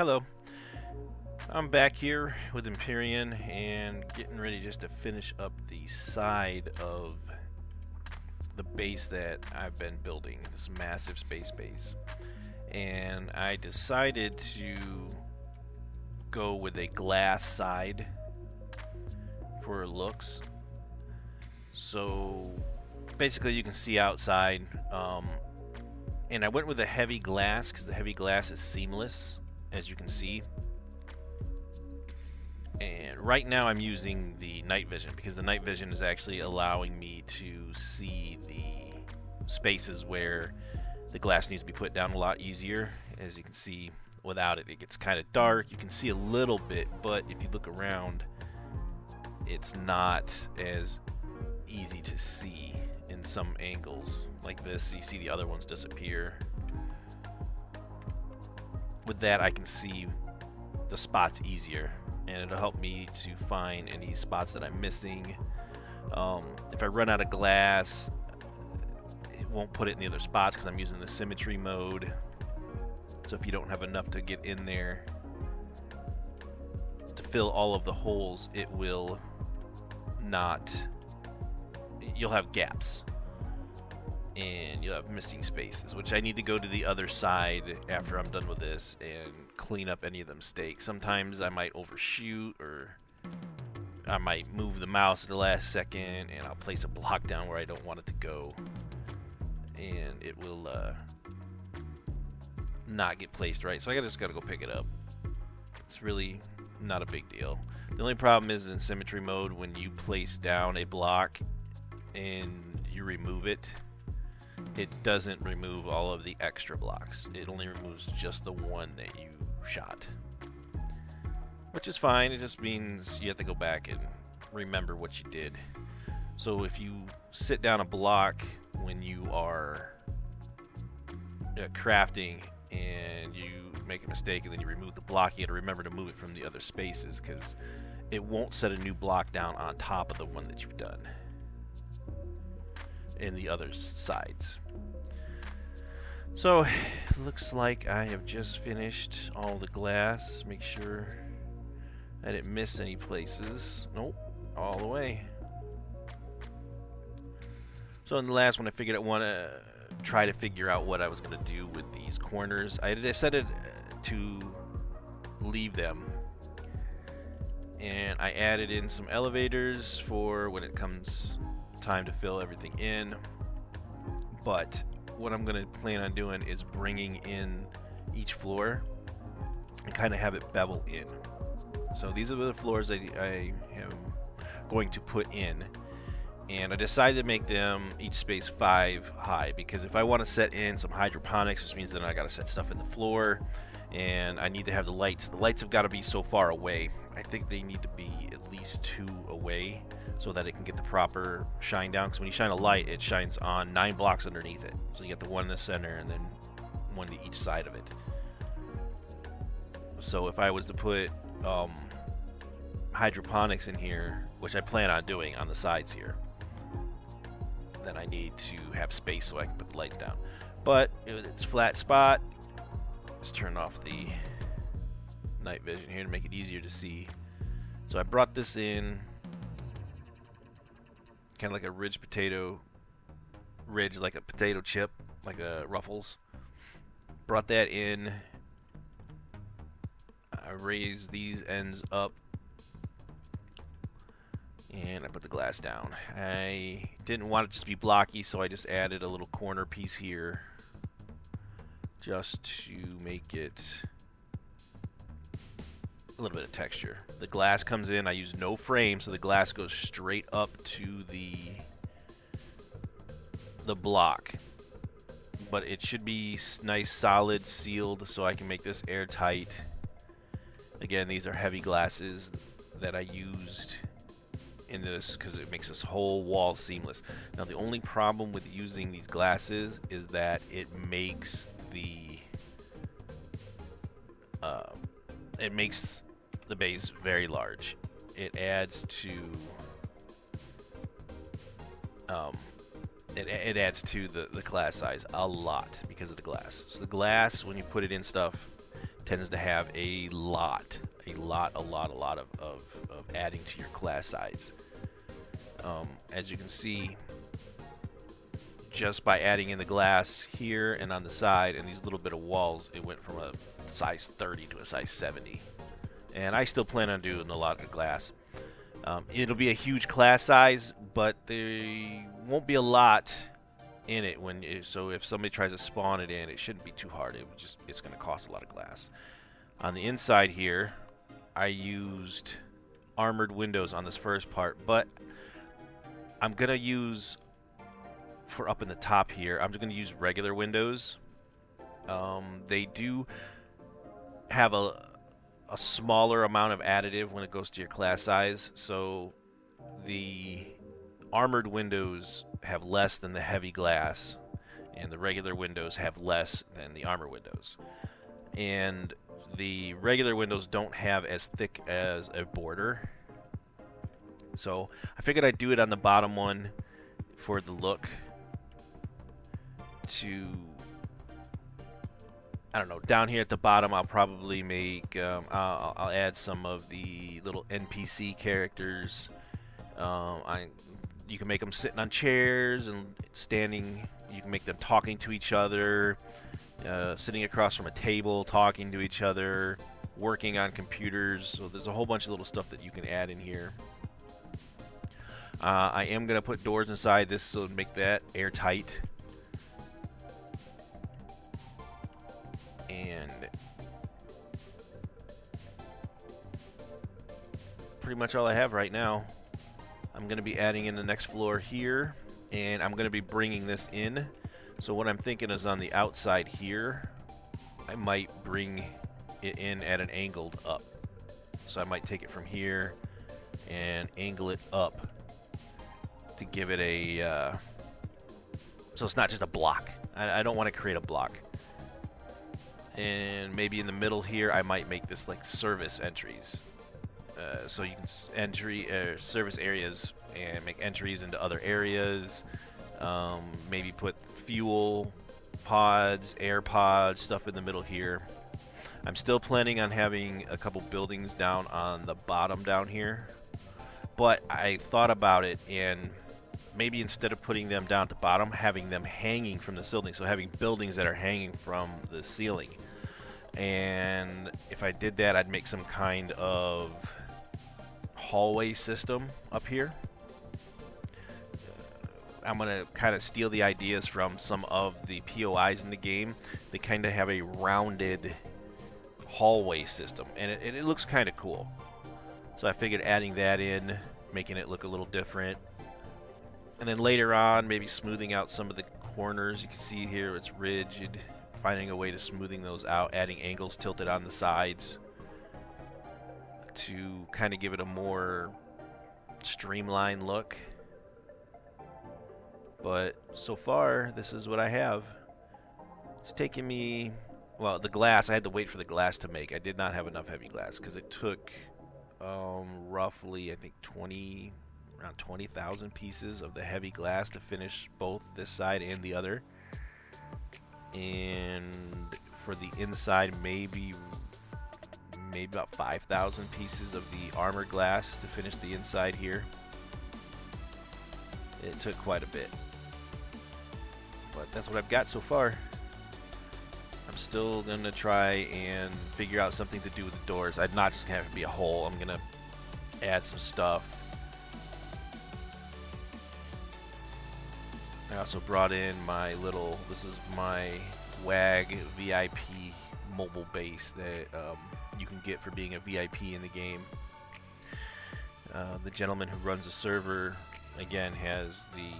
Hello, I'm back here with Empyrion and getting ready just to finish up the side of the base that I've been building, this massive space base. And I decided to go with a glass side for looks. So basically you can see outside, and I went with a heavy glass because the heavy glass is seamless, as you can see. And right now I'm using the night vision because the night vision is actually allowing me to see the spaces where the glass needs to be put down a lot easier. As you can see, without it, it gets kind of dark. You can see a little bit, but if you look around, it's not as easy to see in some angles. Like this, you see the other ones disappear. With that, I can see the spots easier, and it'll help me to find any spots that I'm missing. If I run out of glass, it won't put it in the other spots because I'm using the symmetry mode. So if you don't have enough to get in there to fill all of the holes, it will not, you'll have gaps and you'll have missing spaces, which I need to go to the other side after I'm done with this and clean up any of the mistakes. Sometimes I might overshoot, or I might move the mouse at the last second and I'll place a block down where I don't want it to go, and it will not get placed right, so I just gotta go pick it up. It's really not a big deal. The only problem is in symmetry mode, when you place down a block and you remove it, it doesn't remove all of the extra blocks. It only removes just the one that you shot, which is fine. It just means you have to go back and remember what you did. So if you sit down a block when you are crafting and you make a mistake and then you remove the block, you got to remember to move it from the other spaces because it won't set a new block down on top of the one that you've done in the other sides. So looks like I have just finished all the glass. Let's make sure I didn't miss any places. Nope, all the way. So in the last one, I figured I want to try to figure out what I was going to do with these corners. I decided to leave them, and I added in some elevators for when it comes time to fill everything in. But what I'm going to plan on doing is bringing in each floor and kind of have it bevel in. So these are the floors that I am going to put in, and I decided to make them each space 5 high because if I want to set in some hydroponics, which means that I got to set stuff in the floor, and I need to have the lights. The lights have got to be so far away. I think they need to be at least 2 away so that it can get the proper shine down, because when you shine a light, it shines on 9 blocks underneath it. So you get the one in the center and then one to each side of it. So if I was to put hydroponics in here, which I plan on doing on the sides here, then I need to have space so I can put the lights down. But it's a flat spot. Just turn off the night vision here to make it easier to see. So I brought this in kind of like a ridge, like a potato chip, like a Ruffles. Brought that in. I raised these ends up, and I put the glass down. I didn't want it to just be blocky, so I just added a little corner piece here just to make it a little bit of texture. The glass comes in, I use no frame, so the glass goes straight up to the block. But it should be nice, solid, sealed, so I can make this airtight. Again, these are heavy glasses that I used in this because it makes this whole wall seamless. Now the only problem with using these glasses is that it makes the base very large. It adds to it adds to the class size a lot because of the glass. So the glass, when you put it in stuff, tends to have a lot of adding to your class size. As you can see, just by adding in the glass here and on the side and these little bit of walls, it went from a size 30 to a size 70. And I still plan on doing a lot of glass. It'll be a huge class size, but there won't be a lot in it so if somebody tries to spawn it in, it shouldn't be too hard. It's going to cost a lot of glass. On the inside here, I used armored windows on this first part, but I'm going to use, for up in the top here, I'm just going to use regular windows. They do have a smaller amount of additive when it goes to your class size, so the armored windows have less than the heavy glass, and the regular windows have less than the armor windows. And the regular windows don't have as thick as a border, so I figured I'd do it on the bottom one for the look to, I don't know, down here at the bottom I'll probably make, I'll add some of the little NPC characters. You can make them sitting on chairs and standing. You can make them talking to each other, sitting across from a table, talking to each other, working on computers. So there's a whole bunch of little stuff that you can add in here. I am going to put doors inside this so to make that airtight. And pretty much all I have right now. I'm going to be adding in the next floor here, and I'm going to be bringing this in. So what I'm thinking is on the outside here, I might bring it in at an angled up. So I might take it from here and angle it up to give it a, so it's not just a block. I don't want to create a block. And maybe in the middle here, I might make this like service entries. So you can service areas and make entries into other areas. Maybe put fuel pods, air pods, stuff in the middle here. I'm still planning on having a couple buildings down on the bottom down here, but I thought about it, and maybe instead of putting them down at the bottom, having them hanging from the ceiling. So having buildings that are hanging from the ceiling. And if I did that, I'd make some kind of hallway system up here. I'm going to kind of steal the ideas from some of the POIs in the game. They kind of have a rounded hallway system, and it looks kind of cool. So I figured adding that in, making it look a little different. And then later on, maybe smoothing out some of the corners. You can see here it's rigid. Finding a way to smoothing those out, adding angles tilted on the sides to kind of give it a more streamlined look. But so far, this is what I have. It's taken me, well, the glass, I had to wait for the glass to make. I did not have enough heavy glass because it took roughly, I think, around 20,000 pieces of the heavy glass to finish both this side and the other. And for the inside, maybe about 5,000 pieces of the armor glass to finish the inside here. It took quite a bit, but that's what I've got so far. I'm still gonna try and figure out something to do with the doors. I'm not just gonna have it be a hole. I'm gonna add some stuff. I also brought in my little, this is my WAG VIP mobile base that you can get for being a VIP in the game. The gentleman who runs the server, again, has the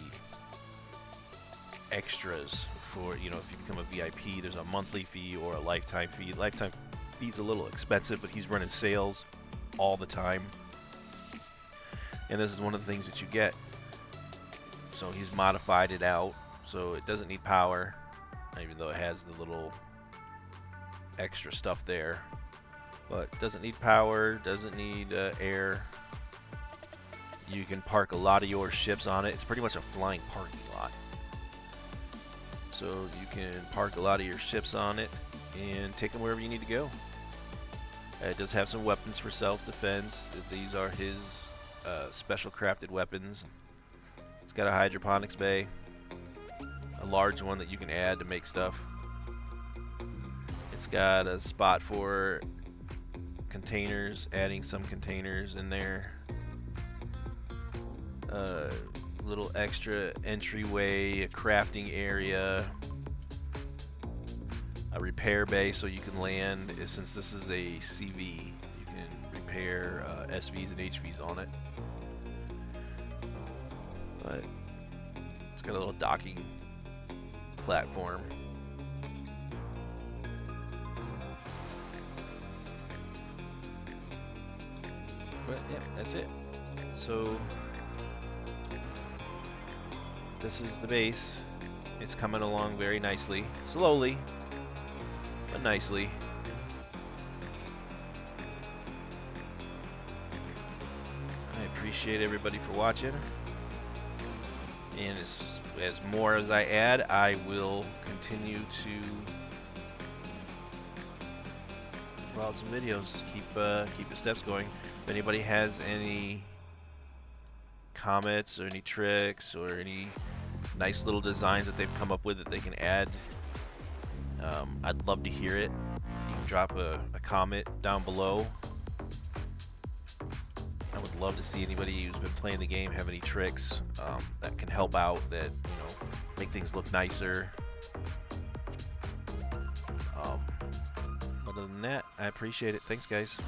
extras for, you know, if you become a VIP, there's a monthly fee or a lifetime fee. Lifetime fee's a little expensive, but he's running sales all the time. And this is one of the things that you get. So he's modified it out so it doesn't need power, even though it has the little extra stuff there. But doesn't need power, doesn't need air. You can park a lot of your ships on it. It's pretty much a flying parking lot. So you can park a lot of your ships on it and take them wherever you need to go. It does have some weapons for self-defense. These are his special crafted weapons. It's got a hydroponics bay, a large one that you can add to make stuff. It's got a spot for containers, adding some containers in there. Little extra entryway, a crafting area, a repair bay so you can land. Since this is a CV, you can repair SVs and HVs on it. But it's got a little docking platform. But yeah, that's it. So this is the base. It's coming along very nicely, slowly, but nicely. I appreciate everybody for watching. And as more as I add, I will continue to roll out some videos. Keep the steps going. If anybody has any comments or any tricks or any nice little designs that they've come up with that they can add, I'd love to hear it. You can drop a comment down below. I would love to see anybody who's been playing the game have any tricks that can help out, that make things look nicer. Other than that, I appreciate it. Thanks, guys.